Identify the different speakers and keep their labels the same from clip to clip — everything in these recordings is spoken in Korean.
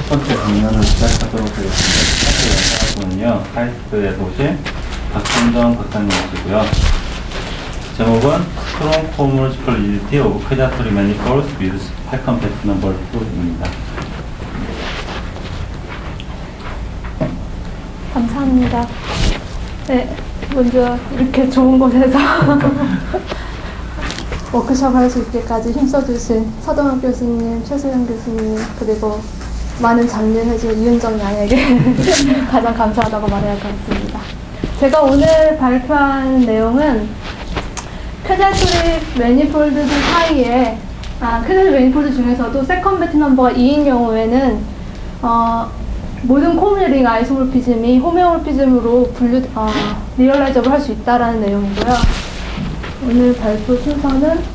Speaker 1: 첫 번째 강연을 시작하도록 하겠습니다. 영상은요, 카이스트에 오신 박준정 박사님이시고요. 제목은 Strong Homological Rigidity of Quadratic Manifolds with High Compact Number 2입니다.
Speaker 2: 감사합니다. 네, 먼저 이렇게 좋은 곳에서 워크숍 할 수 있게까지 힘써주신 서동학 교수님, 최수영 교수님, 그리고 많은 장려해준 이은정 양에게 가장 감사하다고 말해야 할 것 같습니다. 제가 오늘 발표한 내용은 퀘드라틱 매니폴드 사이에, 퀘드라틱 매니폴드 중에서도 세컨 베티 넘버가 2인 경우에는 모든 코밀링 아이소모피즘이 호메오모피즘으로 리얼라이저블 할 수 있다라는 내용이고요. 오늘 발표 순서는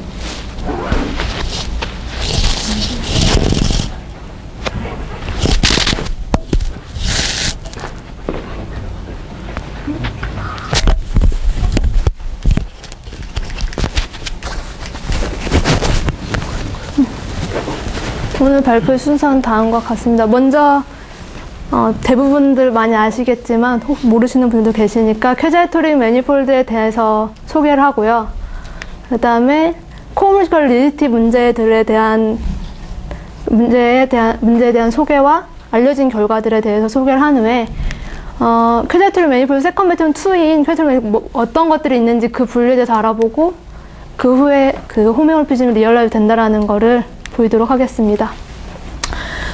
Speaker 2: 오늘 발표 순서는 다음과 같습니다. 먼저 대부분들 많이 아시겠지만 혹 모르시는 분들도 계시니까 퀘드라틱 매니폴드에 대해서 소개를 하고요. 그 다음에 코호모로지컬 리지디티 문제에 대한 소개와 알려진 결과들에 대해서 소개를 한 후에 퀘드라틱 매니폴드 세컨 베티 2인 퀘드라틱 어떤 것들이 있는지 그 분류에 대해서 알아보고 그 후에 그 호메오모피즘이 리얼라이즈 된다라는 거를 보이도록 하겠습니다.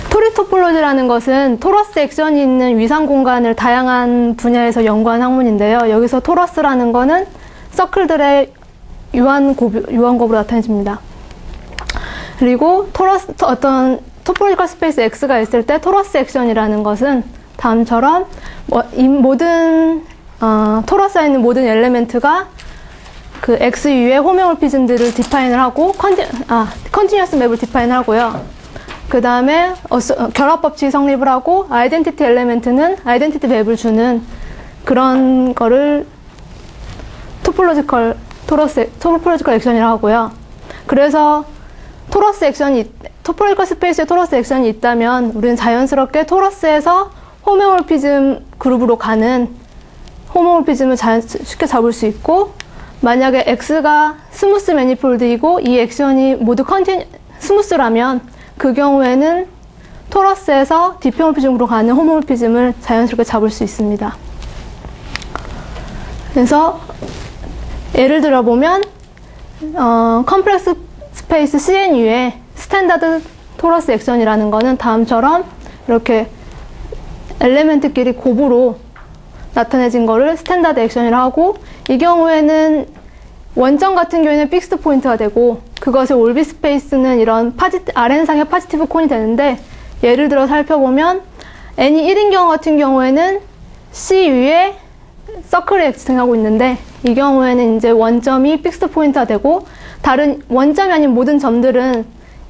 Speaker 2: 토리 토폴로지라는 것은 토러스 액션이 있는 위상 공간을 다양한 분야에서 연구한 학문인데요. 여기서 토러스라는 거는 서클들의 유한곱으로 나타내집니다. 그리고 어떤 토폴로지컬 스페이스 X가 있을 때 토러스 액션이라는 것은 다음처럼 토러스에 있는 모든 엘레멘트가 그 X 위에 호메오모피즘들을 디파인을 하고 컨티뉴어스 맵을 디파인을 하고요. 그 다음에 결합법칙이 성립을 하고 아이덴티티 엘레멘트는 아이덴티티 맵을 주는 그런 거를 토폴로지컬 액션이라고 하고요. 그래서 토폴로지컬 스페이스에 토러스 액션이 있다면 우리는 자연스럽게 토러스에서 호메오모피즘 그룹으로 가는 호메오모피즘을 쉽게 잡을 수 있고, 만약에 X가 스무스 매니폴드이고 이 액션이 모두 스무스라면 그 경우에는 토러스에서 디피호모피즘으로 가는 호모모피즘을 자연스럽게 잡을 수 있습니다. 그래서 예를 들어보면 컴플렉스 스페이스 CNU의 스탠다드 토러스 액션이라는 거는 다음처럼 이렇게 엘레멘트끼리 곱으로 나타내진 거를 스탠다드 액션이라고 하고, 이 경우에는 원점 같은 경우에는 픽스드 포인트가 되고 그것의 올비 스페이스는 이런 Rn상의 파지티브 콘이 되는데, 예를 들어 살펴보면 n이 1인 경우 같은 경우에는 C 위에 서클이 엑스팅하고 있는데, 이 경우에는 이제 원점이 픽스드 포인트가 되고 다른 원점이 아닌 모든 점들은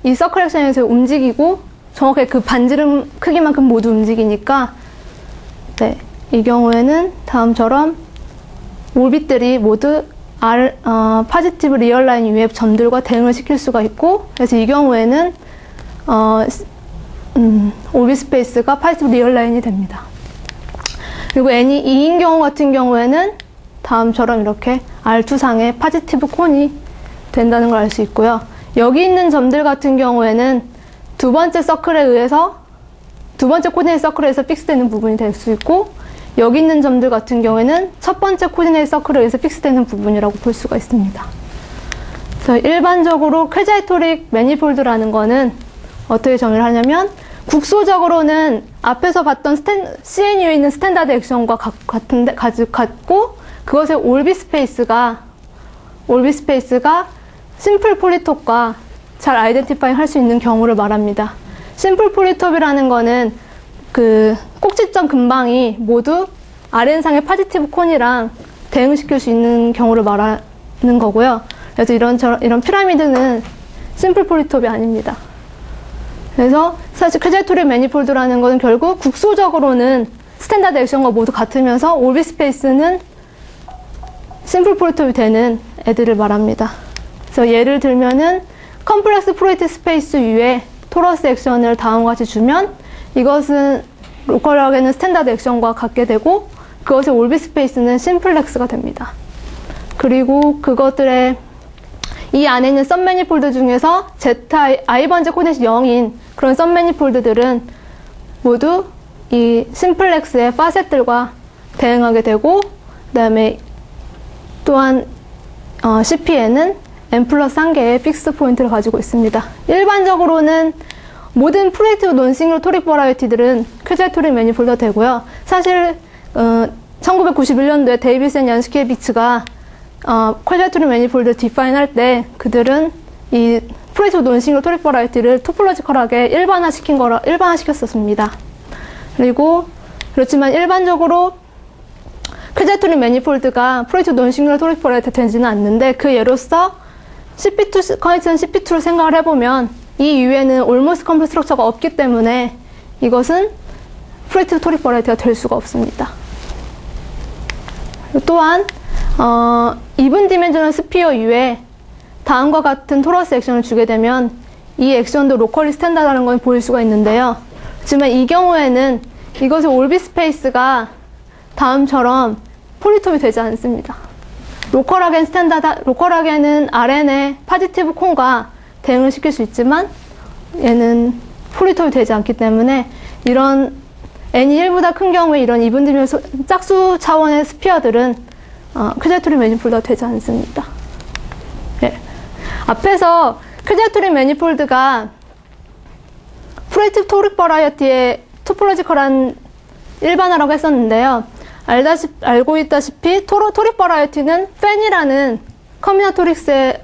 Speaker 2: 이 서클 액션에서 움직이고 정확하게 그 반지름 크기만큼 모두 움직이니까, 네, 이 경우에는 다음처럼 올빗들이 모두 파지티브 리얼라인 위의 점들과 대응을 시킬 수가 있고, 그래서 이 경우에는 올빗 스페이스가 파지티브 리얼라인이 됩니다. 그리고 n이 2인 경우 같은 경우에는 다음처럼 이렇게 R2상의 파지티브 콘이 된다는 걸 알 수 있고요. 여기 있는 점들 같은 경우에는 두 번째 서클에 의해서, 두 번째 코디네이트 서클에 의해서 픽스되는 부분이 될 수 있고, 여기 있는 점들 같은 경우에는 첫 번째 코디네이트 서클에 의해서 픽스되는 부분이라고 볼 수가 있습니다. 그래서 일반적으로 퀘드라틱 매니폴드라는 거는 어떻게 정의를 하냐면, 국소적으로는 앞에서 봤던 CNU에 있는 스탠다드 액션과 같고, 그것의 올빗 스페이스가 심플 폴리톱과 잘 아이덴티파잉 할 수 있는 경우를 말합니다. 심플 폴리톱이라는 거는 그 꼭지점 근방이 모두 Rn상의 파지티브 콘이랑 대응시킬 수 있는 경우를 말하는 거고요. 그래서 이런 피라미드는 심플 폴리톱이 아닙니다. 그래서 사실 퀘드라틱 매니폴드라는 것은 결국 국소적으로는 스탠다드 액션과 모두 같으면서 올빗 스페이스는 심플 폴리톱이 되는 애들을 말합니다. 그래서 예를 들면은 컴플렉스 프로이트 스페이스 위에 토러스 액션을 다음과 같이 주면 이것은 로컬하게는 스탠다드 액션과 같게 되고 그것의 올비 스페이스는 심플렉스가 됩니다. 그리고 그것들의 이 안에 있는 썸 매니폴드 중에서 I 번째 코넷이 0인 그런 썸 매니폴드들은 모두 이 심플렉스의 파셋들과 대응하게 되고 그다음에 또한 CPN은 n 플러스 1개의 픽스 포인트를 가지고 있습니다. 일반적으로는 모든 프로젝티브 논싱글 토릭 버라이어티들은 퀴즈 토릭 매니폴드가 되고요. 사실 1991년도에 데이비스 앤 얀스키에비츠가 퀴즈 토릭 매니폴드 디파인 할 때 그들은 이 프로젝티브 논싱글 토릭 버라이어티를 토폴로지컬하게 일반화시켰었습니다. 그리고 그렇지만 일반적으로 퀴즈 토릭 매니폴드가 프로젝티브 논싱글 토릭 버라이어티 되지는 않는데 그 예로서 CP2, 컨디션 CP2를 생각을 해보면 이 이후에는 almost complete 스트럭처가 없기 때문에 이것은 프로젝티브 토릭 버라이어티가 될 수가 없습니다. 또한 이븐 디멘저널 스피어 이외에 다음과 같은 토러스 액션을 주게 되면 이 액션도 로컬리 스탠다드라는 걸 보일 수가 있는데요. 하지만 이 경우에는 이것의 올비 스페이스가 다음처럼 폴리톱이 되지 않습니다. 로컬하게는 RN의 파지티브 콘과 대응을 시킬 수 있지만 얘는 폴리톱이 되지 않기 때문에 이런 n이 1보다 큰 경우에 이런 이븐 디멘저 짝수 차원의 스피어들은 퀴즈 토릭 매니폴드가 되지 않습니다. 네. 앞에서 퀴즈 토릭 매니폴드가 프로젝티브 토릭 버라이어티의 토폴로지컬한 일반화라고 했었는데요. 알고 있다시피 토릭 버라이어티는 팬이라는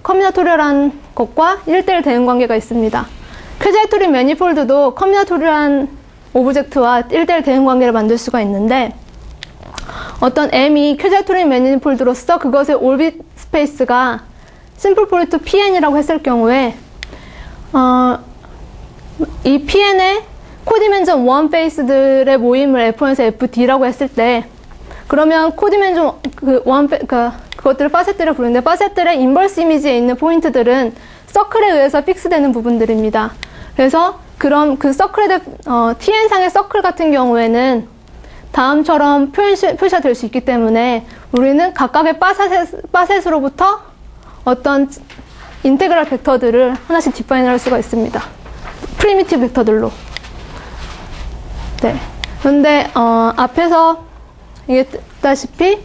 Speaker 2: 커미나토리얼한 것과 1대1 대응 관계가 있습니다. 퀴즈 토릭 매니폴드도 커미나토리얼한 오브젝트와 1대1 대응 관계를 만들 수가 있는데 어떤 M이 퀴즈 토릭 매니폴드로서 그것의 올빗 스페이스가 심플 폴리토 PN이라고 했을 경우에 이 PN의 코디멘전 원 페이스들의 모임을 F1에서 FD라고 했을 때 그러면 코디멘전 그것들을 파셋들을 부르는데 파셋들의 인버스 이미지에 있는 포인트들은 서클에 의해서 픽스되는 부분들입니다. 그래서 그럼 그 서클의 TN상의 서클 같은 경우에는 다음처럼 표시가 될 수 있기 때문에 우리는 각각의 파셋으로부터 어떤 인테그랄 벡터들을 하나씩 디파인할 수가 있습니다. 프리미티브 벡터들로. 네. 그런데 앞에서 얘기했다시피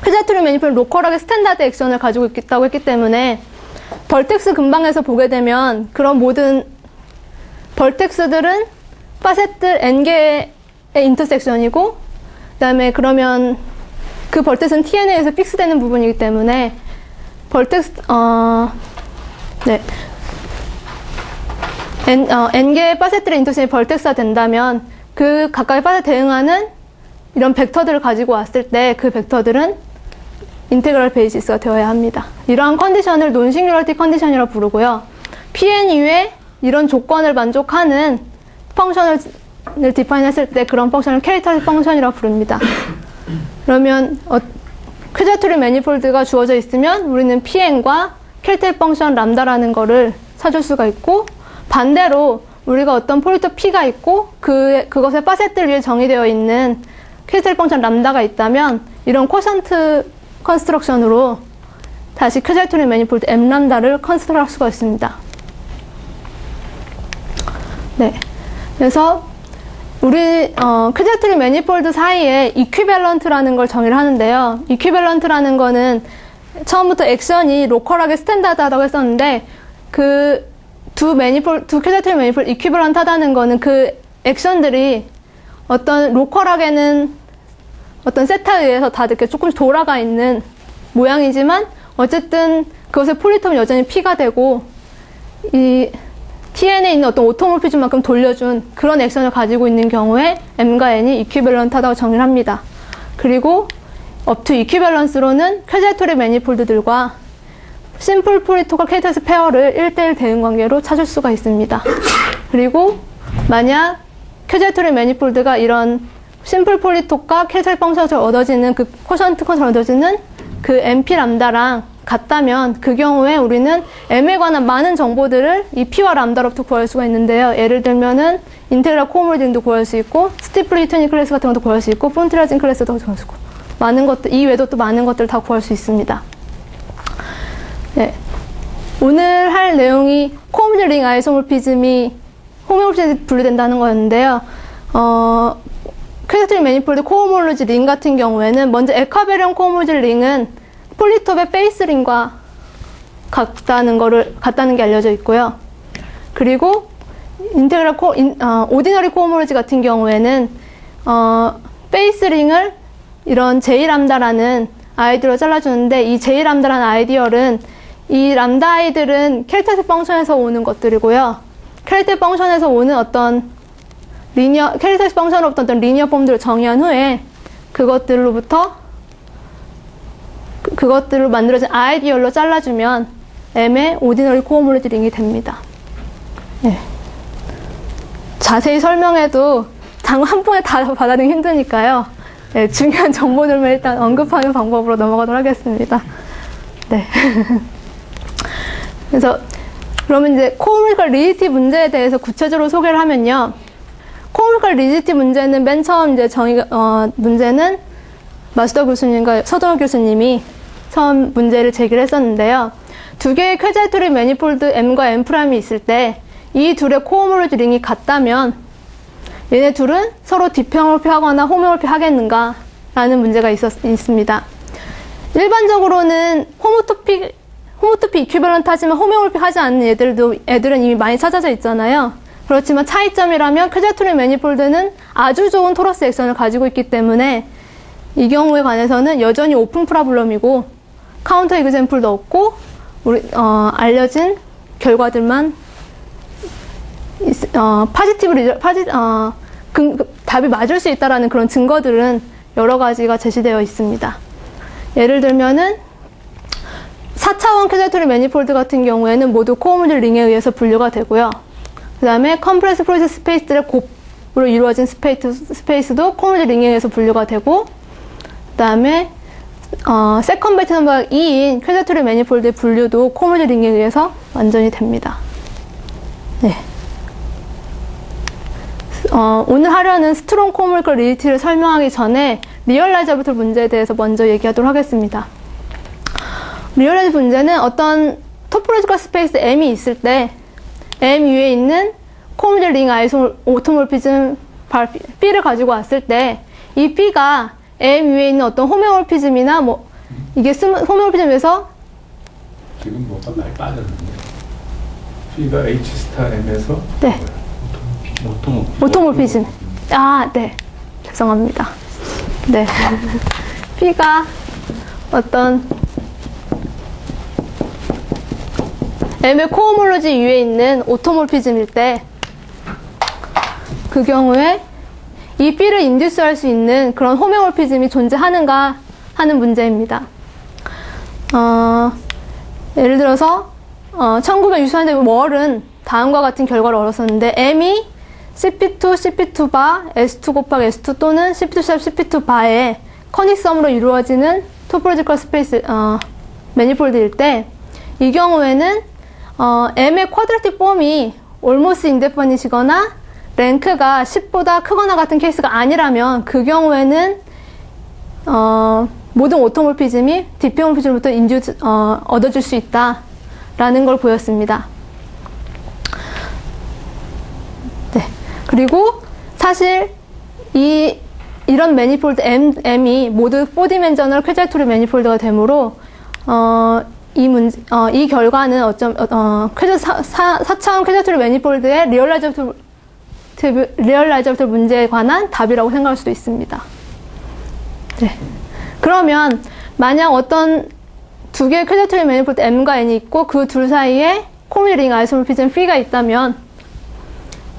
Speaker 2: 퀴즈 토릭 매니폴드 로컬하게 스탠다드 액션을 가지고 있다고 했기 때문에 벌텍스 근방에서 보게 되면 그런 모든 벌텍스들은 파셋들 n개의 인터섹션이고 그 다음에 그러면 그 벌텍스는 TN에서 픽스되는 부분이기 때문에 벌텍스 네. n개의 파셋들의 인터섹션이 벌텍스가 된다면 그 각각의 파셋에 대응하는 이런 벡터들을 가지고 왔을 때 그 벡터들은 인테그럴 베이시스가 되어야 합니다. 이러한 컨디션을 논싱귤러티 컨디션이라고 부르고요. PN 이외에 이런 조건을 만족하는 펑션을 디파인했을 때 그런 펑션을 캐릭터식 펑션이라고 부릅니다. 그러면 퀴즈 토릭 매니폴드가 주어져 있으면 우리는 PN과 캐릭터식 펑션 람다라는 거를 찾을 수가 있고 반대로 우리가 어떤 폴리토 P가 있고 그것의 파셋들 위에 정의되어 있는 캐릭터식 펑션 람다가 있다면 이런 쿼션트 컨스트럭션으로 다시 퀴즈 토릭 매니폴드 M 람다를 컨스트럭 할 수가 있습니다. 네. 그래서 우리 퀴즈 토릭 매니폴드 사이에 이퀴밸런트라는 걸 정의를 하는데요. 이퀴밸런트라는 거는 처음부터 액션이 로컬하게 스탠다드하다고 했었는데 그 두 퀴즈 토릭 매니폴드 이퀴밸런트 하다는 거는 그 액션들이 어떤 로컬하게는 어떤 세타에 의해서 다 이렇게 조금씩 돌아가 있는 모양이지만 어쨌든 그것의 폴리톰은 여전히 P가 되고 이 TN에 있는 어떤 오토모피즘만큼 돌려준 그런 액션을 가지고 있는 경우에 M과 N이 이퀴밸런트하다고 정의를 합니다. 그리고 up to 이퀴밸런스로는 퀴즈 토릭 매니폴드들과 심플 폴리토컬 캐릭터스 페어를 1대1 대응 관계로 찾을 수가 있습니다. 그리고 만약 퀴즈 토릭 매니폴드가 이런 심플 폴리톡과 캐릭터 펑션을 얻어지는 그 쿼션트 컨트롤 얻어지는 그 MP 람다랑 같다면 그 경우에 우리는 M에 관한 많은 정보들을 이 P와 람다로부터 구할 수가 있는데요. 예를 들면은 인테그랄 코모르딩도 구할 수 있고 스티플리트니 클래스 같은 것도 구할 수 있고 폰트라진 클래스도 구할 수 있고 많은 것들 이 외에도 또 많은 것들 다 구할 수 있습니다. 네. 오늘 할 내용이 코모르딩 링 아이소모피즘이 호메오피즘에 분류된다는 거였는데요. 퀘드라틱 매니폴드 코호몰로지 링 같은 경우에는 먼저 에카베리온 코호몰로지 링은 폴리톱의 페이스 링과 같다는 게 알려져 있고요. 그리고 인테그랄 오디너리 코호몰로지 같은 경우에는 페이스 링을 이런 J람다라는 아이디어로 잘라주는데 이 J람다라는 아이디어는 이 람다 아이들은 캐릭터스틱 펑션에서 오는 것들이고요. 캐릭터스틱 펑션에서 오는 어떤 캐릭터스틱 펑션으로부터 어떤 리니어 폼들을 정의한 후에 그것들로 만들어진 아이디어로 잘라주면 M의 오디너리 코호몰로지 링이 됩니다. 네. 자세히 설명해도 한 번에 다 받아들이기 힘드니까요. 네, 중요한 정보들만 일단 언급하는 방법으로 넘어가도록 하겠습니다. 네. 그래서 그러면 이제 코호몰리컬 리지티 문제에 대해서 구체적으로 소개를 하면요. 코호몰리컬 리지티 문제는 맨 처음 이제 문제는 마수더 교수님과 서동호 교수님이 처음 문제를 제기를 했었는데요. 두 개의 퀘드라틱 매니폴드 M과 M''이 있을 때 이 둘의 코호몰로지 링이 같다면 얘네 둘은 서로 뒷형몰피하거나 호메몰피 하겠는가 라는 문제가 있습니다. 일반적으로는 호모토피 이퀴벌런트 하지만 호메몰피 하지 않는 애들은 이미 많이 찾아져 있잖아요. 그렇지만 차이점이라면 퀘드라틱 매니폴드는 아주 좋은 토러스 액션을 가지고 있기 때문에 이 경우에 관해서는 여전히 오픈 프라블럼이고 카운터 이그젬플도 없고 알려진 결과들만 답이 맞을 수 있다라는 그런 증거들은 여러 가지가 제시되어 있습니다. 예를 들면은 4차원 퀘드라틱 매니폴드 같은 경우에는 모두 코호몰로지 링에 의해서 분류가 되고요. 그 다음에 컴프레스 프로세스 스페이스들의 곱으로 이루어진 스페이스도 코호몰로지 링에 의해서 분류가 되고, 그 다음에 세컨 베이트 넘버 2인 퀘드라틱 매니폴드의 분류도 코호몰로지 링에 의해서 완전히 됩니다. 네. 오늘 하려는 스트롱 코호몰리컬 리지티를 설명하기 전에 리얼라이저블 문제에 대해서 먼저 얘기하도록 하겠습니다. 리얼라이저블 문제는 어떤 토포로지컬 스페이스 M이 있을 때 M 위에 있는 코호몰로지 링 오토몰피즘 B를 가지고 왔을 때 이 B가 M 위에 있는 어떤 호메몰피즘이나 이게 호메몰피즘에서
Speaker 3: 지금 뭐가 많이 빠졌는데 B가 H 스타 M에서
Speaker 2: 네. 오토몰피즘. 네. 죄송합니다. 네. B가 어떤 M의 코호몰로지 위에 있는 오토몰피즘일 때 그 경우에 이 B를 인듀스할 수 있는 그런 호메몰피즘이 존재하는가 하는 문제입니다. 예를 들어서 1960년대 월은 다음과 같은 결과를 얻었었는데 M이 CP2, CP2 바, S2 곱하기 S2 또는 CP2 CP2 바의 커닉섬으로 이루어지는 토포로지컬 스페이스 매니폴드일 때 이 경우에는 M의 쿼드라틱 폼이 almost indefinite이거나 랭크가 10보다 크거나 같은 케이스가 아니라면 그 경우에는 모든 오토몰피즘이 뒷형몰피즘부터 얻어줄 수 있다라는 걸 보였습니다. 네. 그리고 사실 이런 매니폴드 M이 모두 4디멘저널 퀘드라틱 매니폴드가 되므로 이 결과는 4차원 퀘드라틱 매니폴드의 리얼라이저블 문제에 관한 답이라고 생각할 수도 있습니다. 네. 그러면 만약 어떤 두 개의 퀘드라틱 매니폴드 M과 N이 있고 그 둘 사이에 코호몰로지 링 아이소모피즘 P가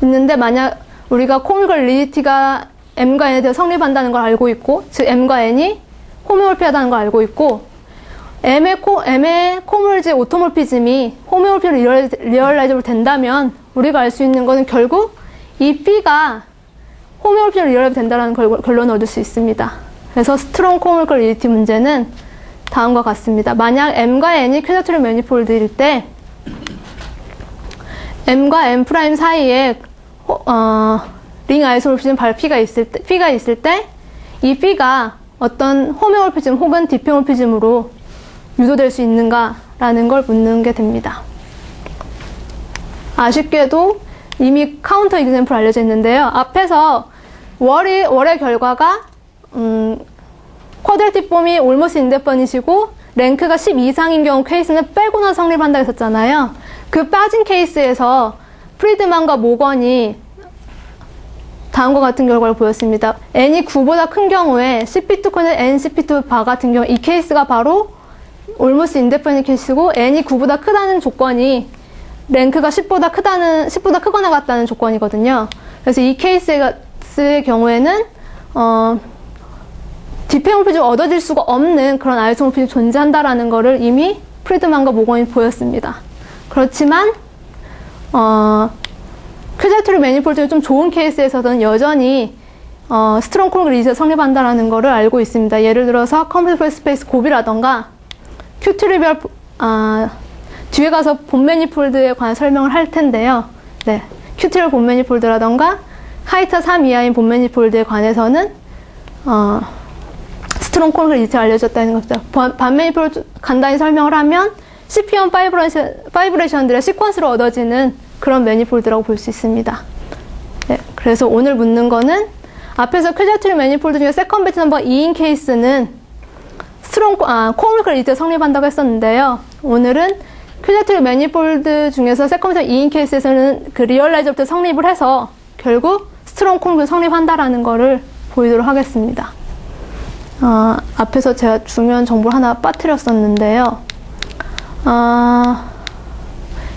Speaker 2: 있는데 만약 우리가 코호몰리컬 리지티가 M과 N에 대해 성립한다는 걸 알고 있고, 즉 M과 N이 호메몰피하다는 걸 알고 있고, M의 코호몰로지 오토몰피즘이 호메몰피로 리얼라이저블 된다면 우리가 알 수 있는 것은 결국 이 B가 호메몰피로 리얼라이저블 된다는 결론을 얻을 수 있습니다. 그래서 스트롱 코호몰리컬 리지티 문제는 다음과 같습니다. 만약 M과 N이 퀘드라트릭 매니폴드일 때 M과 M 프라임 사이에 링 아이소모피즘 P가 있을 때 이 P가 어떤 호메오모피즘 혹은 디페모피즘으로 유도될 수 있는가라는 걸 묻는 게 됩니다. 아쉽게도 이미 카운터 이그젬플 알려져 있는데요. 앞에서 월의 결과가 쿼드레틱 폼이 올모스 인데퍼닛이고 랭크가 10 이상인 경우 케이스는 빼고나 성립한다 했었잖아요. 그 빠진 케이스에서 프리드만과 모건이 다음과 같은 결과를 보였습니다. n이 9보다 큰 경우에 CP2 n CP2 바 같은 경우 이 케이스가 바로 올모스 인데퍼닛 케이스고 n이 9보다 크다는 조건이 랭크가 10보다 크거나 같다는 조건이거든요. 그래서 이 케이스의 경우에는 디페모피즘이 얻어질 수가 없는 그런 아이소모피즘이 존재한다라는 것을 이미 프리드만과 모건이 보였습니다. 그렇지만 퀘드라트릭 매니폴드가 좀 좋은 케이스에서는 여전히 스트롱 콜 리즈가 성립한다라는 것을 알고 있습니다. 예를 들어서 컴플리트 스페이스 곱이라던가 큐트리비얼 뒤에 가서 본 매니폴드에 관한 설명을 할 텐데요. 네, 큐트리비얼 본 매니폴드라던가 하이터 3 이하인 본 매니폴드에 관해서는 스트롱 콜 리즈가 알려졌다는 것이죠. 반 매니폴드 간단히 설명을 하면 CP1 파이브레이션들의 시퀀스로 얻어지는 그런 매니폴드라고 볼 수 있습니다. 네, 그래서 오늘 묻는 앞에서 퀘드라트릭 매니폴드 중에 세컨 배치 넘버 2인 케이스는 코어물컬 리즈가 성립한다고 했었는데요. 오늘은 퀘드라트릭 매니폴드 중에서 세컨 배치 2인 케이스에서는 그 리얼라이저부터 성립을 해서 결국 스트롱 콜물이 성립한다라는 거를 보이도록 하겠습니다. 앞에서 제가 중요한 정보를 하나 빠뜨렸었는데요.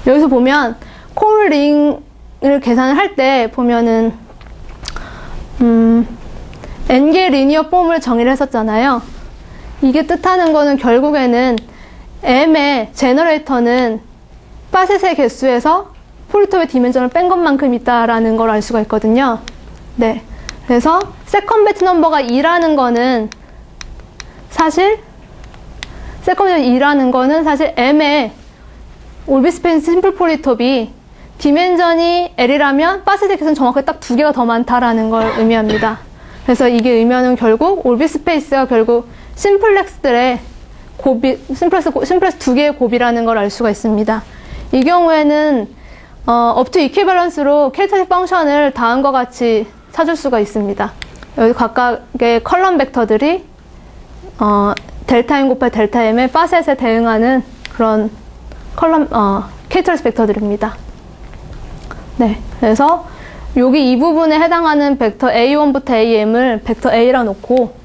Speaker 2: 여기서 보면 콜링을 계산을 할 때 보면은 n개 리니어 폼을 정의를 했었잖아요. 이게 뜻하는 거는 결국에는 m의 제너레이터는 파셋의 개수에서 폴리톱의 디멘전을 뺀 것만큼 있다라는 걸 알 수가 있거든요. 네, 그래서 세컨 배치 넘버가 2라는 거는 사실 m의 올비스페이스 심플 폴리톱이 디멘전이 L이라면 파셋의 개수는 정확하게 딱 2개가 더 많다라는 걸 의미합니다. 그래서 이게 의미하는 결국 올비스페이스가 결국 심플렉스들의 심플렉스 2개의 곱이라는 걸 알 수가 있습니다. 이 경우에는 업투 이퀴밸런스로 캐릭터식 펑션을 다음과 같이 찾을 수가 있습니다. 여기 각각의 컬럼 벡터들이 델타 M 곱하기 델타 M의 파셋에 대응하는 그런 캐릭터리스 벡터들입니다. 네, 그래서 여기 이 부분에 해당하는 벡터 A1부터 AM을 벡터 A라 놓고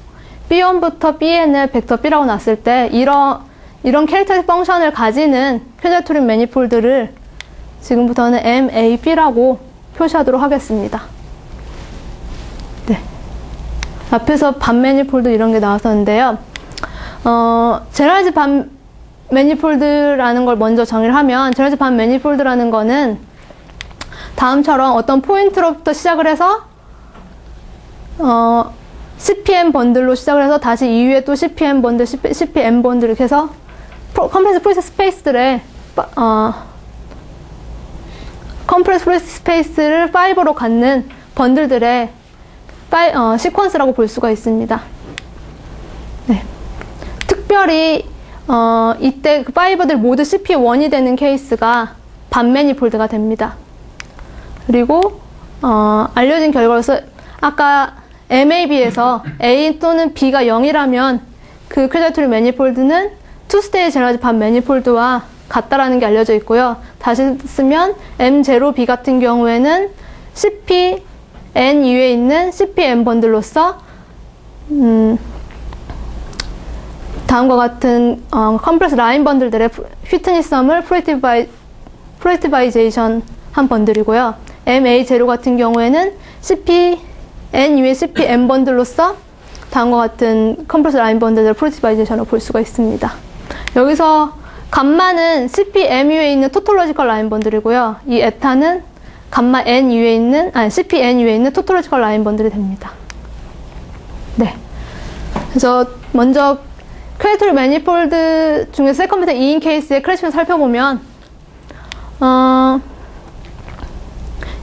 Speaker 2: B1부터 BN을 벡터 B라고 놨을 때 이런 캐릭터리스 펑션을 가지는 퀘드라트릭 매니폴드를 지금부터는 MAB라고 표시하도록 하겠습니다. 네, 앞에서 반 매니폴드 이런 게 나왔었는데요. 제너럴즈 반 매니폴드라는 걸 먼저 정의를 하면 제너럴즈 반 매니폴드라는 거는 다음처럼 어떤 포인트로부터 시작을 해서 CPM 번들로 시작을 해서 다시 이후에 또 CPM 번들, CPM 번들 이렇게 해서 컴플렉스 프로세스 스페이스들의 컴플렉스 프로세스 스페이스를 5로 갖는 번들들의 시퀀스라고 볼 수가 있습니다. 네. 특별히 이때 그 5들 모두 CP1이 되는 케이스가 반 매니폴드가 됩니다. 그리고 알려진 결과로서 아까 MAB에서 A 또는 B가 0이라면 그 퀘드라트릭 매니폴드는 투스테이지 제너럴즈 반 매니폴드와 같다라는 게 알려져 있고요. 다시 쓰면 M0B 같은 경우에는 CPN 이외에 있는 CPM 번들로서 다음과 같은 컴플렉스 라인 번들들의 휘트니썸을 프로젝티바이제이션 한 번들이고요. MA0 같은 경우에는 CPN 이외에 CPM 번들로서 다음과 같은 컴플렉스 라인 번들들의 프로젝티바이제이션을 볼 수가 있습니다. 여기서 감마는 CPM 이외에 있는 토톨로지컬 라인 번들이고요. 이 에타는 감마 N 이외에 있는 CPN 이외에 있는 토톨로지컬 라인 번들이 됩니다. 네. 그래서 먼저 퀘어트리 매니폴드 중에서 세컨 베타 2인 케이스의 클래식을 살펴보면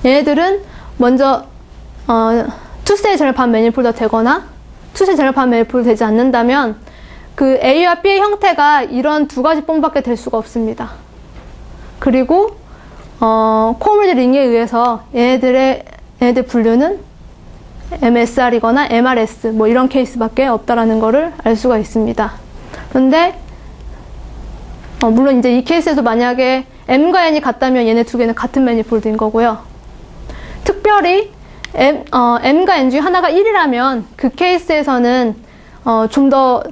Speaker 2: 얘네들은 먼저 투스테이 제너럴 반 매니폴드가 되거나 투스테이 제너럴 반 매니폴드 되지 않는다면 그 A와 B의 형태가 이런 두 가지 폼밖에 될 수가 없습니다. 그리고 코오모로디 링에 의해서 얘네들 분류는 MSR이거나 MRS 뭐 이런 케이스밖에 없다라는 거를 알 수가 있습니다. 그런데 물론 이제 이 케이스에서 만약에 M과 N이 같다면 얘네 두 개는 같은 매니폴드인 거고요. 특별히 M과 N 중에 하나가 1이라면 그 케이스에서는 좀 더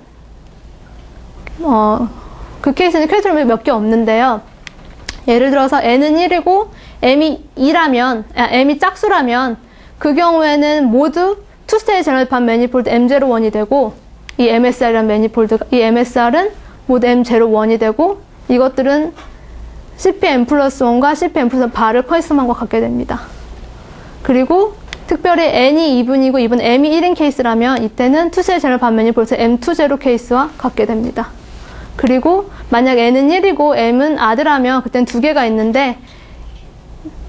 Speaker 2: 그 케이스는 퀘어트리 몇 개 없는데요. 예를 들어서 N은 1이고 M이 2라면 M이 짝수라면 그 경우에는 모두 투스테이 제너럴 반 매니폴드 M01이 되고 이 MSR이란 매니폴드가 이 MSR은 모두 M01이 되고 이것들은 CPM 플러스 1과 CPM 플러스 바를 커리스만과 같게 됩니다. 그리고 특별히 N이 2분이고 2분 M이 1인 케이스라면 이때는 투스테이 제너럴 반 매니폴드 M20 케이스와 같게 됩니다. 그리고 만약 N은 1이고 M은 아드라면 그땐 두 개가 있는데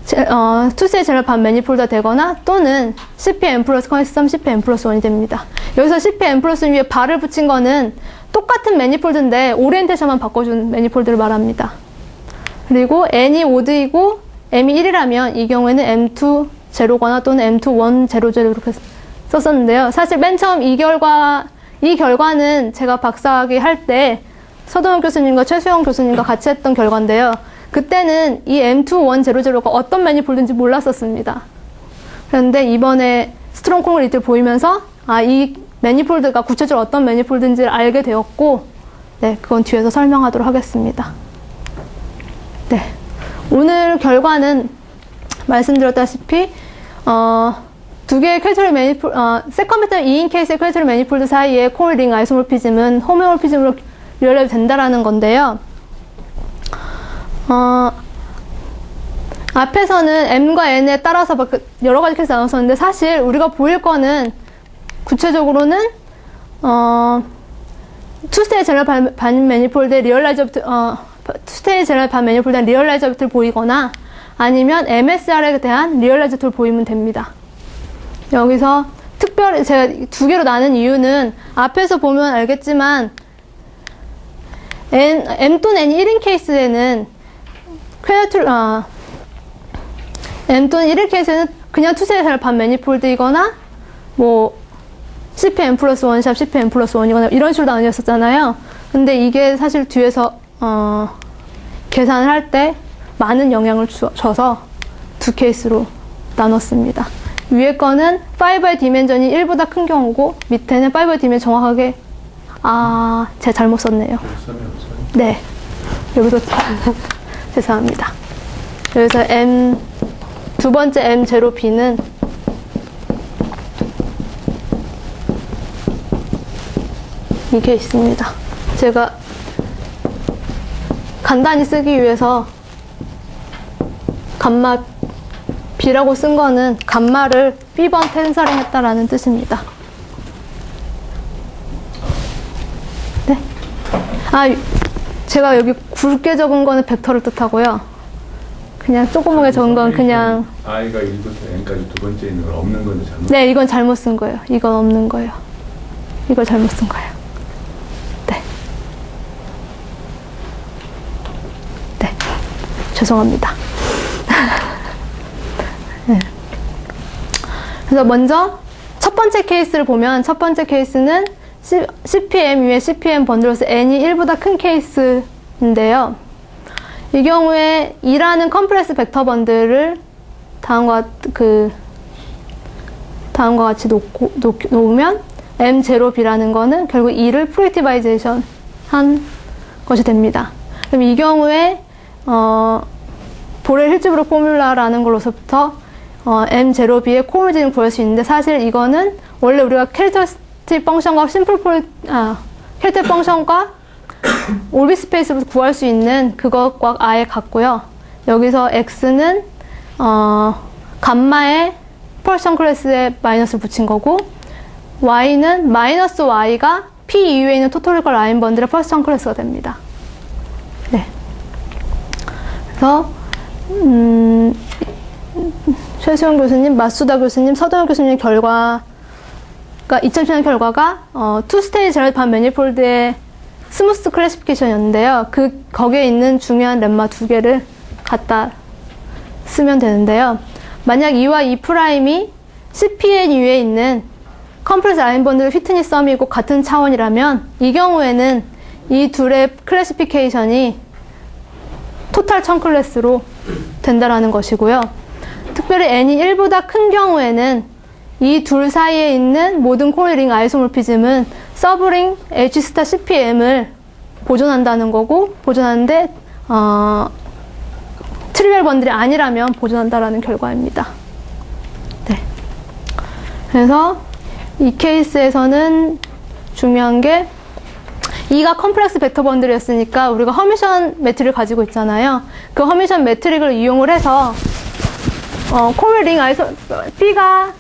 Speaker 2: 투스테이 제너럴 반 매니폴드가 되거나 또는 CPM 플러스 커리스럼 CPM 플러스 1이 됩니다. 여기서 CPM 플러스 위에 바를 붙인 거는 똑같은 매니폴드인데 오리엔테이션만 바꿔준 매니폴드를 말합니다. 그리고 N이 오드이고 M이 1이라면 이 경우에는 M2 제로거나 또는 M2 1 제로 제로 이렇게 썼었는데요. 사실 맨 처음 이 결과는 제가 박사학위 할 때 서동현 교수님과 최수영 교수님과 같이 했던 결과인데요. 그때는 이 M21000가 어떤 매니폴드인지 몰랐었습니다. 그런데 이번에 스트롱 콩을 이틀 보이면서 이 매니폴드가 구체적으로 어떤 매니폴드인지를 알게 되었고, 네, 그건 뒤에서 설명하도록 하겠습니다. 네, 오늘 결과는 말씀드렸다시피 두 개의 퀘어트리 매니폴드, 세컨 베타 2인 케이스의 퀘어트리 매니폴드 사이의 코어 링 아이소모피즘은 호메오모피즘으로 리얼라이즈 된다라는 건데요. 앞에서는 M과 N에 따라서 여러 가지 케이스 나눴었는데 사실 우리가 보일 거는 구체적으로는 투스테이 제너럴 반 매니폴드의 투스테이 제너럴 반 매니폴드의 리얼라이저부터 보이거나 아니면 MSR에 대한 리얼라이저부터 보이면 됩니다. 여기서 특별히 제가 두 개로 나눈 이유는 앞에서 보면 알겠지만 M 또는 N이 1인 케이스에는 M 또는 1인 케이스에는 그냥 투스테이 제너럴 반 매니폴드이거나 뭐 CPM 플러스 1 샵 CPM 플러스 1이거나 이런 식으로 나뉘었었잖아요. 근데 이게 사실 뒤에서 계산을 할 때 많은 영향을 줘서 두 케이스로 나눴습니다. 위에 거는 5의 디멘전이 1보다 큰 경우고 밑에는 5의 디멘전 정확하게 제가 잘못 썼네요. 네, 여기서 죄송합니다. 여기서 두 번째 M0B는 이게 있습니다. 제가 간단히 쓰기 위해서 감마 B라고 쓴 거는 감마를 B번 텐서링 했다라는 뜻입니다. 네. 제가 여기 굵게 적은 거는 벡터를 뜻하고요. 그냥 조그맣게 적은 건 그냥
Speaker 3: I가 1부터 N까지 두 번째 있는 걸 없는 건데 잘못.
Speaker 2: 네, 이건 잘못 쓴 거예요. 이건 없는 거예요. 이걸 잘못 쓴 거예요. 네. 네. 죄송합니다. 네. 그래서 먼저 첫 번째 케이스를 보면 첫 번째 케이스는 CPM 위에 CPM 번들로서 N이 1보다 큰 케이스인데요. 이 경우에 2라는 컴플렉스 벡터 번들을 다음과 같이 놓으면 M0B라는 거는 결국 2를 프로젝티바이제이션 한 것이 됩니다. 그럼 이 경우에 보렐 힐즈브룩 포뮬라라는 걸로서부터 M0B의 코오리진을 구할 수 있는데 사실 이거는 원래 우리가 캐릭터스틱 펑션과 캐릭터 펑션과 올비 스페이스로 구할 수 있는 그것과 아예 같고요. 여기서 X는 감마의 펄션 클래스에 마이너스를 붙인 거고 Y는 마이너스 Y가 P 이후에 있는 토토리컬 라인 번들의 퍼스트 청클래스가 됩니다. 네. 그래서 최수영 교수님, 마수다 교수님, 서도영 교수님 결과가 2017년 결과가 투 스테이지 제너럴 반 매니폴드의 스무스 클래시피케이션이었는데요. 거기에 있는 중요한 렘마 두 개를 갖다 쓰면 되는데요. 만약 2와 2'이 CPN 이후에 있는 컴플렉스 라인 번들 휘트니 썸이고 같은 차원이라면 이 경우에는 이 둘의 클래시피케이션이 토탈 청클래스로 된다라는 것이고요. 특별히 n이 1보다 큰 경우에는 이 둘 사이에 있는 모든 코너링 아이소모피즘은 서브링 H 스타 CPM을 보존한다는 거고, 보존하는데 트리비얼 번들이 아니라면 보존한다라는 결과입니다. 네. 그래서 이 케이스에서는 중요한 게 2가 컴플렉스 벡터 번들이었으니까 우리가 허미션 매트릭을 가지고 있잖아요. 그 허미션 매트릭을 이용을 해서 코너링 B가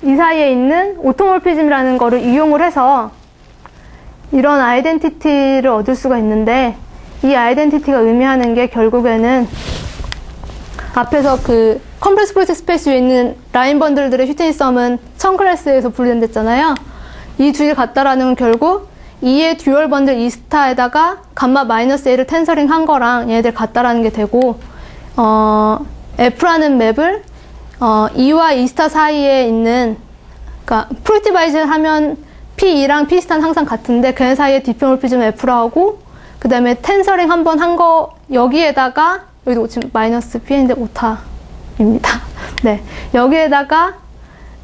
Speaker 2: 이 사이에 있는 오토몰피즘이라는 거를 이용을 해서 이런 아이덴티티를 얻을 수가 있는데, 이 아이덴티티가 의미하는 게 결국에는 앞에서 그 컴플렉스 프로젝트 스페이스에 있는 라인 번들들의 휘트니 썸은 청클래스에서 분리된댔잖아요. 이 둘이 같다라는 건 결국 2의 듀얼 번들 E 스타에다가 감마 마이너스 A를 텐서링 한 거랑 얘네들 같다라는 게 되고, F라는 맵을 E와 E 스타 사이에 있는, 그러니까 프로젝티바이징 하면 P2랑 P 스타는 항상 같은데 걔네 사이에 디표몰피즘 F라 하고, 그 다음에 텐서링 한번 한 거 여기에다가, 여기도 지금 마이너스 P인데 오타입니다. 네, 여기에다가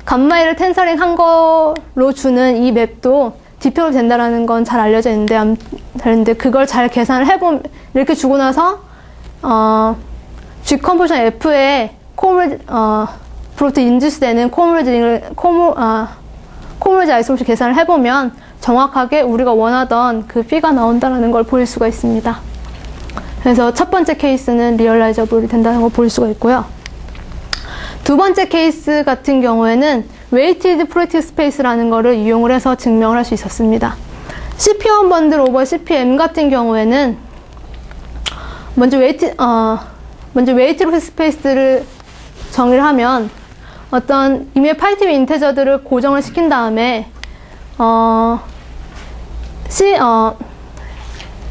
Speaker 2: 감마이를 텐서링 한 거로 주는 이 맵도 디표로 된다라는 건 잘 알려져 있는데, 그걸 잘 계산을 해보면 이렇게 주고 나서 G 컴포지션 F에 브로트 인듀스되는 코모로지 아이소모시 계산을 해보면 정확하게 우리가 원하던 그 P가 나온다는 걸 볼 수가 있습니다. 그래서 첫 번째 케이스는 리얼라이저블이 된다는 걸 볼 수가 있고요. 두 번째 케이스 같은 경우에는 웨이티드 프로젝트 스페이스라는 거를 이용을 해서 증명을 할 수 있었습니다. CP1 번들 오버 CPM 같은 경우에는 먼저 웨이티드 프로젝트 스페이스를 정의를 하면 어떤 이미의 파이티브 인테저들을 고정을 시킨 다음에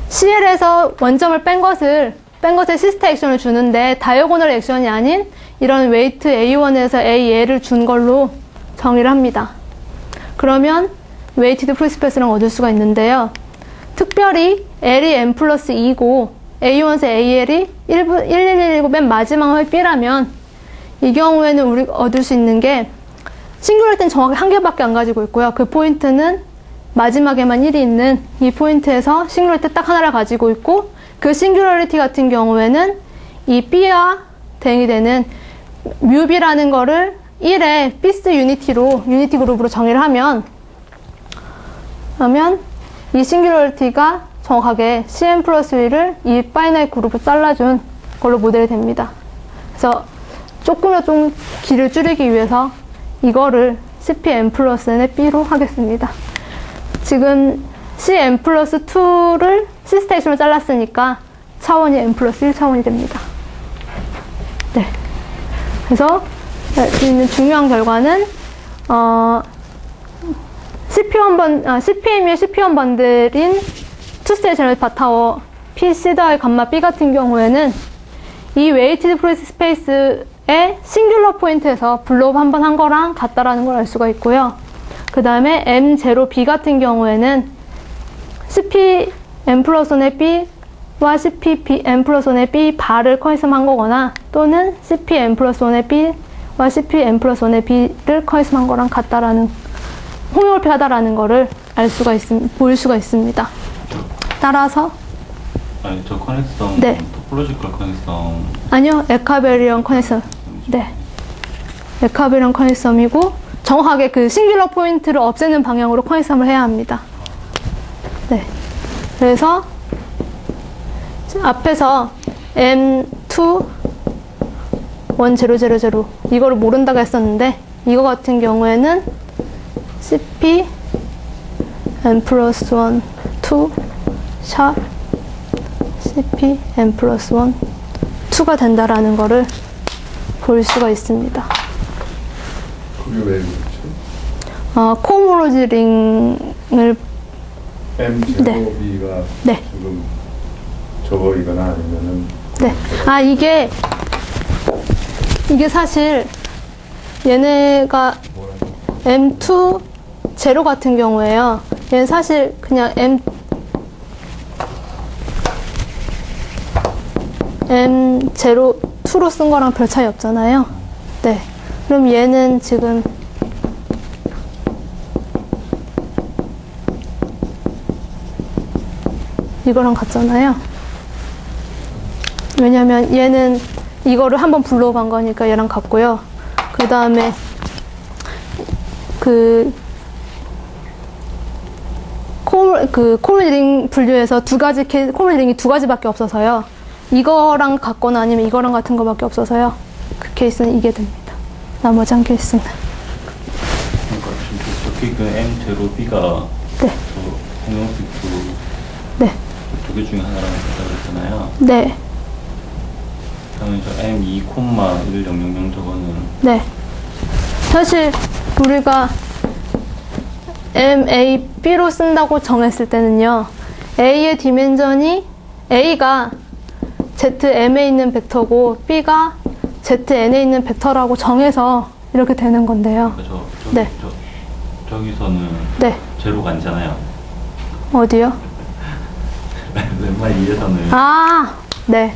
Speaker 2: CL에서 원점을 뺀 것에 시스타 액션을 주는데 다이어고널 액션이 아닌 이런 웨이트 A1에서 AL을 준 걸로 정의를 합니다. 그러면 웨이티드 프로스페이스를 얻을 수가 있는데요. 특별히 L이 M 플러스 2고 A1에서 AL이 1119 맨 마지막 홀 B라면 이 경우에는 우리가 얻을 수 있는 게 싱귤러리티는 정확히 한 개밖에 안 가지고 있고요. 그 포인트는 마지막에만 1이 있는 이 포인트에서 싱귤러리티 딱 하나를 가지고 있고, 그 싱귤러리티 같은 경우에는 이 B와 대응이 되는 뮤B라는 거를 1의 비스 유니티 그룹으로 정의를 하면 이 싱귤러리티가 정확하게 CM 플러스 1을 이 파이나이트 그룹으로 잘라준 걸로 모델이 됩니다. 그래서 조금이라도 좀 길을 줄이기 위해서 이거를 CPM 플러스 N의 B로 하겠습니다. 지금 CM 플러스 2를 C 스테이션으로 잘랐으니까 차원이 M 플러스 1 차원이 됩니다. 네. 그래서 있는 중요한 결과는 CPM의 CP1 번들인 투스테이지 제너럴 바타워 P 시더의 감마 B 같은 경우에는 이 웨이티드 프로젝트 스페이스의 싱귤러 포인트에서 블로업 한번 한 거랑 같다라는 걸 알 수가 있고요. 그 다음에 M0B 같은 경우에는 CPM 플러스 1의 B와 CPM 플러스 1의 B 바를 커이섬한 거거나, 또는 CPM 플러스 1의 B와 CPM 플러스 1의 B를 커이섬한 거랑 같다라는, 호모몰피하다라는 거를 볼 수가 있습니다. 따라서
Speaker 1: 아니, 저 커넥성,
Speaker 2: 네.
Speaker 1: 토폴로지컬 커넥성.
Speaker 2: 아니요, 에카베리언 커넥션. 네. 에카베리언 커넥션이고, 정확하게 그 싱귤러 포인트를 없애는 방향으로 커넥션을 해야 합니다. 네. 그래서 앞에서 M2 1000 이거를 모른다고 했었는데, 이거 같은 경우에는 CP n 플러스 1, 2, 샵, cp, n 플러스 1, 2가 된다라는 거를 볼 수가 있습니다.
Speaker 3: 그게 왜 그렇죠?
Speaker 2: 코홈올로지 링을
Speaker 3: M 제곱이가
Speaker 2: 네.
Speaker 3: 지금 저거이거나 아니면은
Speaker 2: 네. 이게 사실 얘네가
Speaker 3: 뭐라고?
Speaker 2: M2 제로 같은 경우에요. 얘는 사실 그냥 M 제로 2로 쓴 거랑 별 차이 없잖아요. 네. 그럼 얘는 지금 이거랑 같잖아요. 왜냐면 얘는 이거를 한번 불러간 거니까 얘랑 같고요. 그 다음에 코올링 분류에서 코올링이 두 가지밖에 없어서요. 이거랑 같거나 아니면 이거랑 같은 거밖에 없어서요. 그 케이스는 이게 됩니다. 나머지 한 케이스는.
Speaker 1: 그러니까 지금 저기 그 M0B가
Speaker 2: 네.
Speaker 1: 저 공용식
Speaker 2: 네.
Speaker 1: 두 개 중에 하나라고 했잖아요.
Speaker 2: 네.
Speaker 1: 그러면 저 M2,1000 저거는
Speaker 2: 네. 사실 우리가 MAB로 쓴다고 정했을 때는요. A의 디멘전이 A가 ZM에 있는 벡터고 B가 ZN에 있는 벡터라고 정해서 이렇게 되는 건데요.
Speaker 1: 그러니까
Speaker 2: 네.
Speaker 1: 저기서는
Speaker 2: 네.
Speaker 1: 제로가 아니잖아요.
Speaker 2: 어디요?
Speaker 1: lemma 2에서는
Speaker 2: 네.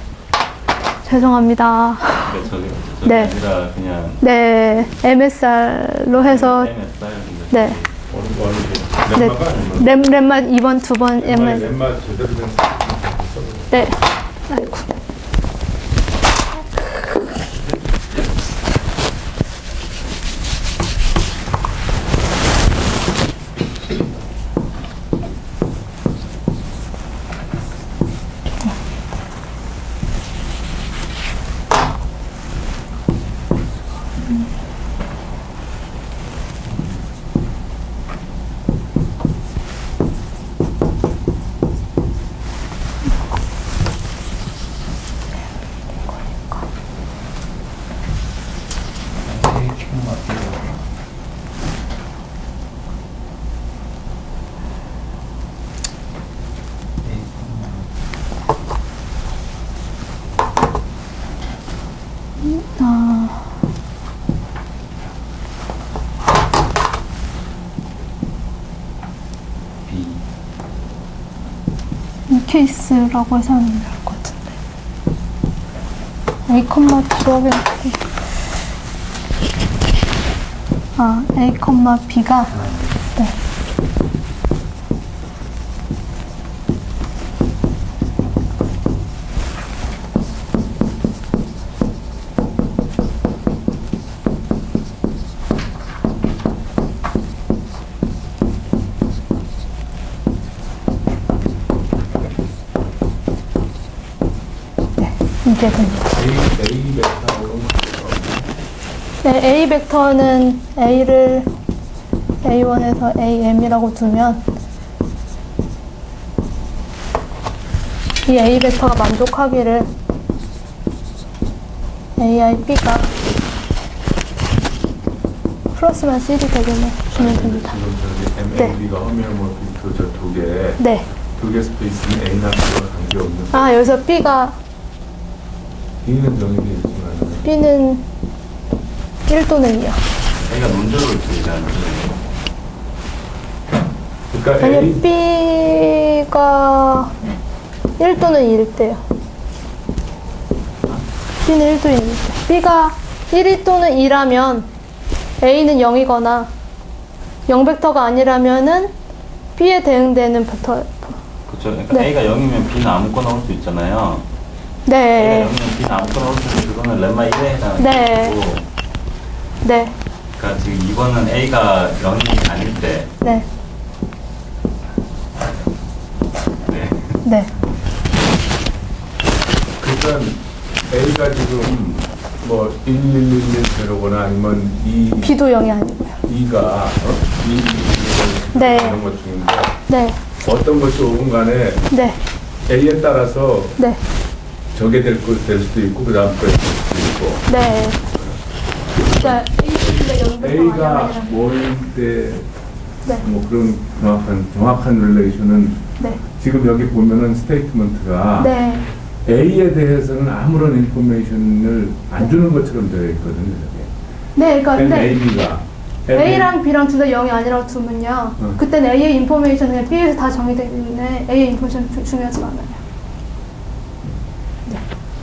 Speaker 2: 죄송합니다.
Speaker 1: 그러니까 저기
Speaker 2: 네.
Speaker 1: 아니라 그냥
Speaker 2: 네. MSR로 해서
Speaker 1: MSR
Speaker 2: 네.
Speaker 3: 어느
Speaker 2: 네.
Speaker 3: lemma가 아니면
Speaker 2: 렘마 2번, 2번
Speaker 3: lemma
Speaker 2: MS.
Speaker 3: lemma 제대로 된 써보세요.
Speaker 2: 네. 아이고. 이 케이스라고 해서 하면 될 것 같은데. A, B로 하면 A, B가 네. 이게 됩니다.
Speaker 3: A 벡터로
Speaker 2: 네, A 벡터는 A를 A1에서 AM이라고 두면 이 A 벡터가 만족하기를 AIB가 플러스만 CD 되게만 주면 됩니다.
Speaker 3: 지금 저기 MAB가 허미오모피크 저두 개,
Speaker 2: 네.
Speaker 3: 두 개 스페이스는 A나 B와 관계없는
Speaker 2: 여기서 B가
Speaker 3: B는 정의되어 있지만
Speaker 2: B는 1 또는 2요.
Speaker 1: A가 논적으로 얘기하는 거예요.
Speaker 3: 그러니까
Speaker 2: 아니,
Speaker 3: A
Speaker 2: B가 1 또는 2일 때요. B는 1 또는 2일 때. B가 1이 또는 2라면 A는 0이거나 0벡터가 아니라면은 B에 대응되는 벡터.
Speaker 1: 그렇죠. 그러니까
Speaker 2: 네.
Speaker 1: A가 0이면 B는 아무거나 올 수 있잖아요.
Speaker 2: 네.
Speaker 1: A가 0이면 B는 아무거나 올 수 있는데 그거는 lemma 1에 해당하는
Speaker 2: 네.
Speaker 1: 거고.
Speaker 2: 네.
Speaker 1: 그러니까 지금 이거는 A가 0이 아닐 때.
Speaker 2: 네.
Speaker 1: 네.
Speaker 2: 네.
Speaker 3: 그러니까 A가 지금 뭐 1111제로거나 아니면
Speaker 2: B도 0이 아니고요.
Speaker 3: 2가 2
Speaker 2: 네.
Speaker 3: 이런 것 중인데
Speaker 2: 네.
Speaker 3: 어떤 것이 오건 간에
Speaker 2: 네.
Speaker 3: A에 따라서
Speaker 2: 네.
Speaker 3: 저게 될 수도 있고 그 다음 거에 될 수도 있고
Speaker 2: 네. 자,
Speaker 3: A가 뭐일 때
Speaker 2: 네.
Speaker 3: 뭐 그런 정확한 릴레이션은
Speaker 2: 네.
Speaker 3: 지금 여기 보면은 스테이트먼트가
Speaker 2: 네.
Speaker 3: A에 대해서는 아무런 인포메이션을 안 주는 것처럼 되어 있거든요.
Speaker 2: 네, 그러니까 근데
Speaker 3: AB가
Speaker 2: A랑 B랑 둘 다 0이 아니라고 두면요. 그때는 A의 인포메이션은 그냥 B에서 다 정의되기 때문에 A의 인포메이션 중요하지 않아요.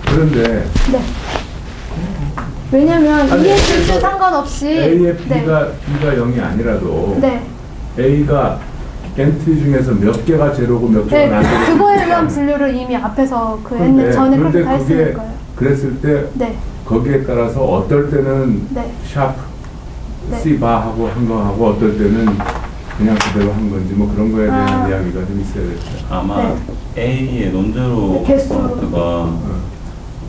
Speaker 3: 그런데
Speaker 2: 네. 왜냐면
Speaker 3: 아니,
Speaker 2: E의 실수 상관없이
Speaker 3: A의
Speaker 2: 네.
Speaker 3: B가 0이 아니라도
Speaker 2: 네.
Speaker 3: A가 엔트리 중에서 몇 개가 제로고 몇 개가
Speaker 2: 네.
Speaker 3: 나제로
Speaker 2: 그거에 대한 분류를 이미 앞에서 그 했는 전에 그렇게 다
Speaker 3: 그게
Speaker 2: 했으니까요.
Speaker 3: 그랬을 때
Speaker 2: 네.
Speaker 3: 거기에 따라서 어떨 때는
Speaker 2: 네.
Speaker 3: 샤프
Speaker 2: 네.
Speaker 3: C바 하고 한 거 하고 어떨 때는 그냥 그대로 한 건지 뭐 그런 거에 대한
Speaker 2: 아.
Speaker 3: 이야기가 좀 있어야겠죠.
Speaker 1: 아마
Speaker 2: 네.
Speaker 1: A의 논제로
Speaker 2: 네, 개수.
Speaker 1: 카운트가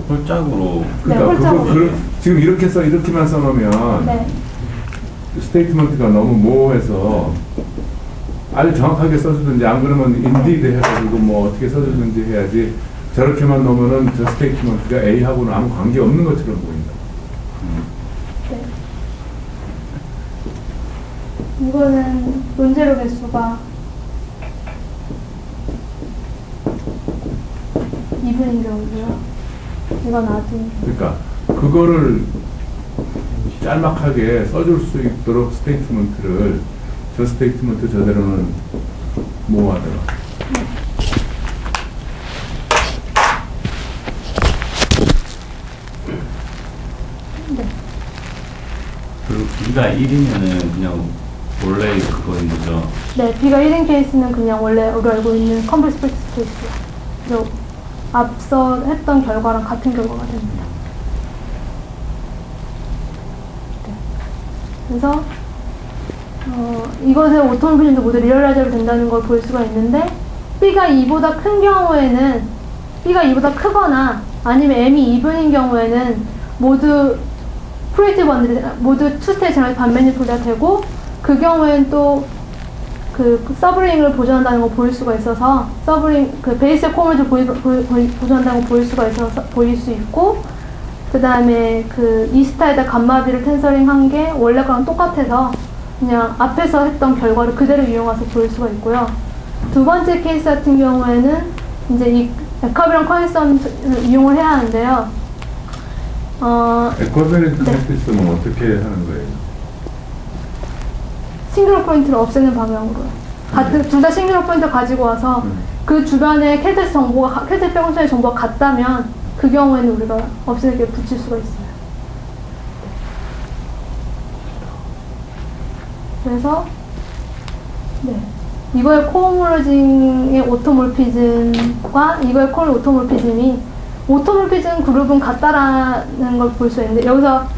Speaker 1: 홀짝으로
Speaker 3: 그러니까
Speaker 2: 네,
Speaker 3: 그거
Speaker 2: 홀짝으로.
Speaker 3: 지금 이렇게만 써놓으면
Speaker 2: 네.
Speaker 3: 스테이트먼트가 너무 모호해서 아주 정확하게 써주든지 안 그러면 인디드 해가지고 뭐 어떻게 써주든지 해야지 저렇게만 놓으면은 저 스테이트먼트가 A하고는 아무 관계 없는 것처럼 보인다.
Speaker 2: 네. 이거는 논제로 개수가 2분인 경우고요. 이건 아주
Speaker 3: 그러니까 그거를 짤막하게 써줄 수 있도록 스테이트먼트를 저 스테이트먼트 저대로는 모호하더라.
Speaker 2: 네.
Speaker 1: 그리고 B가 1이면은 그냥 원래 그거인 거죠.
Speaker 2: 네, B가 1인 케이스는 그냥 원래 우리가 알고 있는 컴플렉스 케이스요. 그래서 앞서 했던 결과랑 같은 결과가 됩니다. 네. 그래서 이것의 오토모빌도 모두 리얼라이저로 된다는 걸 볼 수가 있는데 B가 2보다 큰 경우에는 B가 2보다 크거나 아니면 M이 2분인 경우에는 모두 프로젝티브 원들이 모두 투스테이지 제너럴 반매니플레이가 되고 그 경우에는 또 그 서브링을 보존한다는 걸 보일 수가 있어서 서브링 그 베이스 콤을 좀 보존한다는 걸 보일 수가 있어서 보일 수 있고 그 다음에 그 이스타에다 감마비를 텐서링 한 게 원래 거랑 똑같아서 그냥 앞에서 했던 결과를 그대로 이용해서 보일 수가 있고요. 두 번째 케이스 같은 경우에는 이제 이 에커비랑 커넥션을 이용을 해야 하는데요.
Speaker 3: 에코베렌트
Speaker 2: 네.
Speaker 3: 시스템은 어떻게 하는 거예요?
Speaker 2: 싱글러 포인트를 없애는 방향으로요. 둘 다 싱글러 포인트를 가지고 와서 그 주변에 캘텍스 정보가, 캘텍스 백원션의 정보가 같다면 그 경우에는 우리가 없애게 붙일 수가 있어요. 그래서 네. 이거의 코어몰로징의 오토몰피즘과 이거의 코어 오토몰피즘이 오토몰피즘 그룹은 같다라는 걸 볼 수 있는데 여기서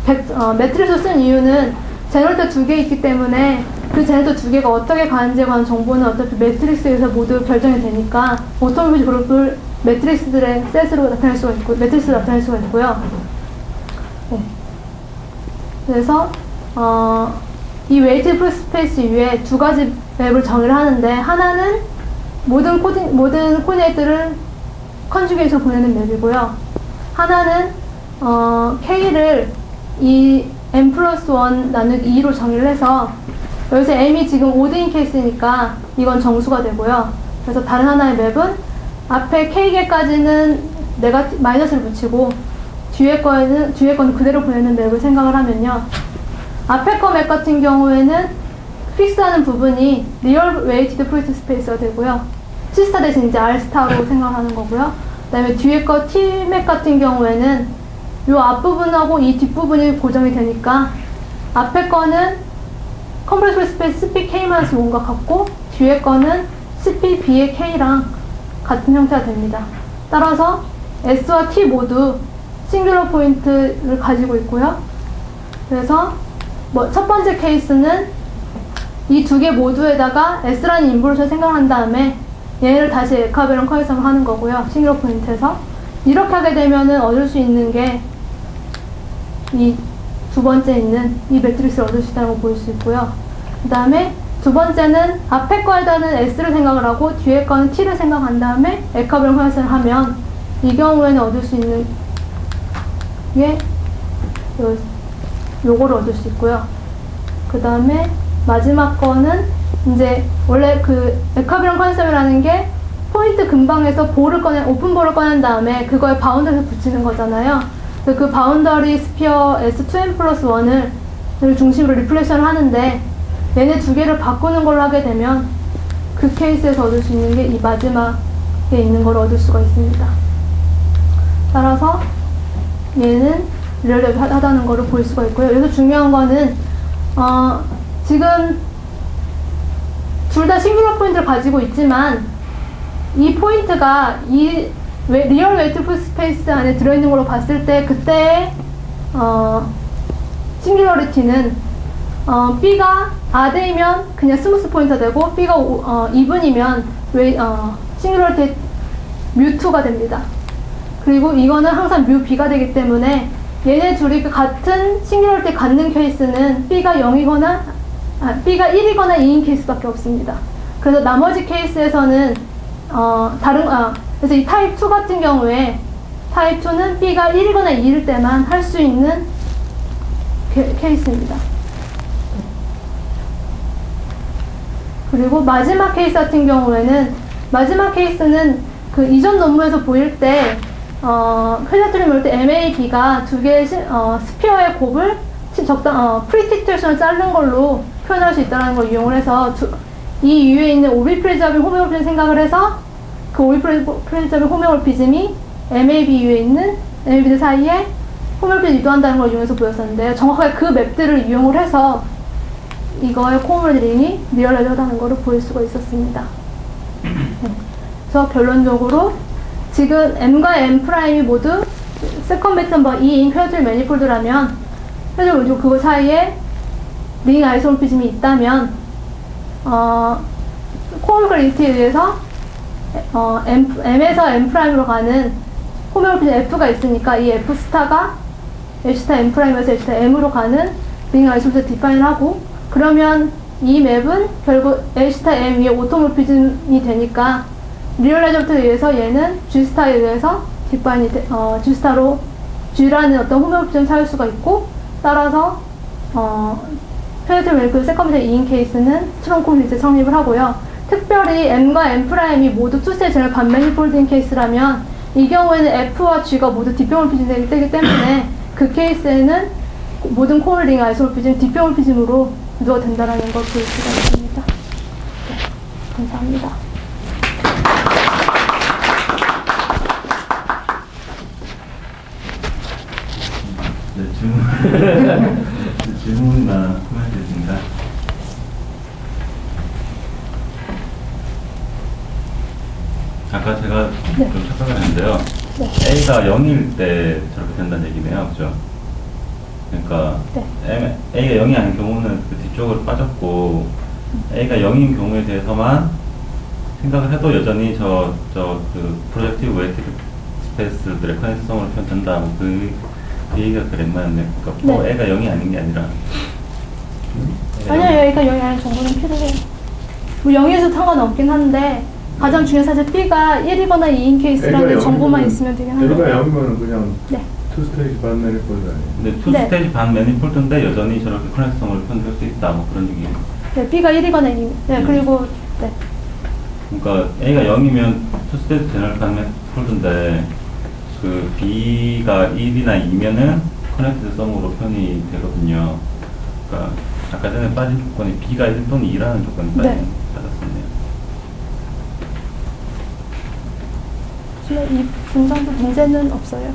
Speaker 2: 매트릭스를 쓴 이유는 제너레이터 2개 있기 때문에 그 제너레이터 2개가 어떻게 가는지에 관한 정보는 어차피 매트릭스에서 모두 결정이 되니까 오토몰피즘 그룹을 매트릭스들의 셋으로 나타낼 수가 있고 매트릭스로 나타낼 수가 있고요. 네. 그래서 이 웨이티드 프로스페이스 위에 두 가지 맵을 정의를 하는데 하나는 모든 코디네이트를 컨주게이트로 보내는 맵이고요. 하나는 K를 이 M 플러스 1 나누기 2로 정의를 해서 여기서 M이 지금 5대인 케이스니까 이건 정수가 되고요. 그래서 다른 하나의 맵은 앞에 K개까지는 마이너스를 붙이고 뒤에 거는 그대로 보내는 맵을 생각을 하면요. 앞에 거 맵 같은 경우에는 픽스하는 부분이 리얼 웨이티드 프로젝트 스페이스가 되고요. C스타 대신 이제 R스타로 생각하는 거고요. 그 다음에 뒤에 거 T맵 같은 경우에는 이 앞부분하고 이 뒷부분이 고정이 되니까 앞에 거는 컴플렉스 스페이스 CPK-5과 같고 뒤에 거는 CPB의 K랑 같은 형태가 됩니다. 따라서 S와 T 모두 싱귤러 포인트를 가지고 있고요. 그래서 첫 번째 케이스는 이 두 개 모두에다가 S라는 인볼루션을 생각한 다음에 얘를 다시 에카베랑 커넥션을 하는 거고요. 싱귤러 포인트에서 이렇게 하게 되면은 얻을 수 있는 게 이 두 번째 있는 이 매트릭스를 얻을 수 있다는 걸 볼 수 있고요. 그 다음에 두 번째는 앞에 거에다는 S를 생각을 하고 뒤에 거는 T를 생각한 다음에 에카비랑 환산을 하면 이 경우에는 얻을 수 있는 게 요거를 얻을 수 있고요. 그 다음에 마지막 거는 이제 원래 그 에카비랑 컨셉이라는 게 포인트 근방에서 오픈볼을 꺼낸 다음에 그거에 바운더리를 붙이는 거잖아요. 그래서 그 바운더리 스피어 S2n 플러스 1을 중심으로 리플렉션을 하는데 얘네 두 개를 바꾸는 걸로 하게 되면 그 케이스에서 얻을 수 있는 게 이 마지막에 있는 걸 얻을 수가 있습니다. 따라서 얘는 리얼하다는 거를 볼 수가 있고요. 여기서 중요한 거는 지금 둘 다 싱귤러 포인트를 가지고 있지만 이 포인트가 이 리얼 웨이트 스페이스 안에 들어있는 걸로 봤을 때 그때의 싱귤러리티는 B가 아대이면 그냥 스무스 포인트가 되고 B가 이분이면 싱귤러리티 뮤2가 됩니다. 그리고 이거는 항상 뮤 B가 되기 때문에 얘네 둘이 같은 싱귤러리티 갖는 케이스는 B가 0이거나 B가 1이거나 2인 케이스밖에 없습니다. 그래서 나머지 케이스에서는 그래서 이 타입 2 같은 경우에 타입 2는 B가 1이거나 2일 때만 할 수 있는 케이스입니다. 그리고 마지막 케이스 같은 경우에는 마지막 케이스는 그 이전 논문에서 보일 때 클레트리 모일 때 MAB가 두 개의 스피어의 곱을 프리티테이션을 자른 걸로 표현할 수 있다는 걸 이용을 해서 이 위에 있는 오비프리잡인 호메오피즘 생각을 해서 그 오비프리잡인 호메오피즘이 MAB 위에 있는 MAB 사이에 호메오피즘을 유도한다는 걸 이용해서 보였었는데요. 정확하게 그 맵들을 이용을 해서 이거의 코모델링이 리얼하다는 것을 보일 수가 있었습니다. 그래서 결론적으로 지금 M과 M 프라임이 모두 세컨 매트 넘버 2인 퀘어트리 매니폴드라면 그리고 그거 사이에 링 아이소모피즘이 있다면 코모델리티에 의해서 M에서 M 프라임으로 가는 호메오피즘 F가 있으니까 이 F 스타가 F 스타 M 프라임에서 F 스타 M으로 가는 링 아이소모피즘을 디파인을 하고 그러면 이 맵은 결국 L 스타 M 위에 오토모피즘이 되니까 리얼라이저부터에 의해서 얘는 G 스타에 의해서 디파인이 G 스타로 G라는 어떤 호메오피즘을 찾을 수가 있고 따라서 페네트리 웰크 세컨미터 2인 케이스는 스트롱 콤플리트 성립을 하고요. 특별히 M과 M 프라임이 모두 투스테이지 제너럴 반매니폴드인 케이스라면 이 경우에는 F와 G가 모두 딥병홀피즘이 되기 때문에 그 케이스에는 모든 코어 링 아이소모피즘 딥병홀피즘으로 누가 된다는 걸 볼 수가 있습니다. 네, 감사합니다.
Speaker 1: 네, 질문이나 코멘트 있습니다. 아까 제가 좀 착각을 했는데요.
Speaker 2: 네.
Speaker 1: A가 0일 때 저렇게 된다는 얘기네요. 그죠? 그러니까
Speaker 2: 네.
Speaker 1: A가 0이 아닌 경우는 그 뒤쪽으로 빠졌고 A가 0인 경우에 대해서만 생각을 해도 여전히 그 프로젝티브 웨이트 스페이스들의 커넥성으로 표현된다. 그 얘기가 그랬나요? 그러니까 뭐
Speaker 2: 네.
Speaker 1: A가 0이 아닌 게 아니라
Speaker 2: 아니요, 여기가 0이 아닌 정보는 필요해요. 뭐 0에서 상관없긴 한데 가장 중요한 사실 B가 1이거나 2인 케이스라는 정보만 있으면 되긴 한데
Speaker 3: L가 0이면 그냥
Speaker 2: 네.
Speaker 3: 투스테이지 반 매니폴드 아니에요?
Speaker 1: 근데 투스테이지 반 매니폴드인데 여전히 저렇게 커넥성을 표현할 수 있다. 뭐 그런 얘기예요.
Speaker 2: 네, B가 1이거나 2인 네, 그리고 네.
Speaker 1: 그러니까 A가 0이면 투스테이지 제너럴 반 매니폴드인데 그 B가 1이나 2면은 커넥티드 썸으로 표현이 되거든요. 그러니까 아까 전에 빠진 조건이 B가 1 또는 2라는 조건이 빠졌었네요.
Speaker 2: 이 분장도 문제는 없어요.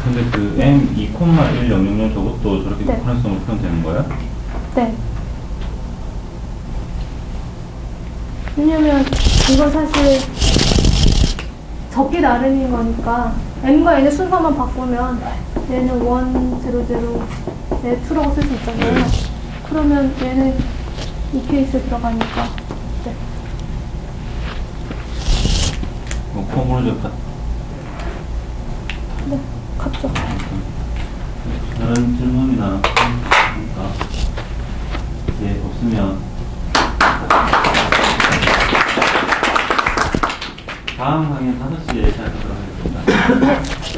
Speaker 1: 근데 그 M2,1000 저것도 저렇게
Speaker 2: 네.
Speaker 1: 커넥성으로 표현되는 거예요?
Speaker 2: 네. 왜냐면 이거 사실 적기 나름인 거니까 M과 N의 순서만 바꾸면 얘는 1, 0, 0, 얘 2라고 쓸 수 있잖아요.
Speaker 1: 네.
Speaker 2: 그러면 얘는 이 케이스에 들어가니까 네.
Speaker 1: 뭐 콤으로
Speaker 2: 네, 갔죠.
Speaker 1: 다른 질문이나 예, 없으면 다음 강의는 5시에 시작하도록 하겠습니다.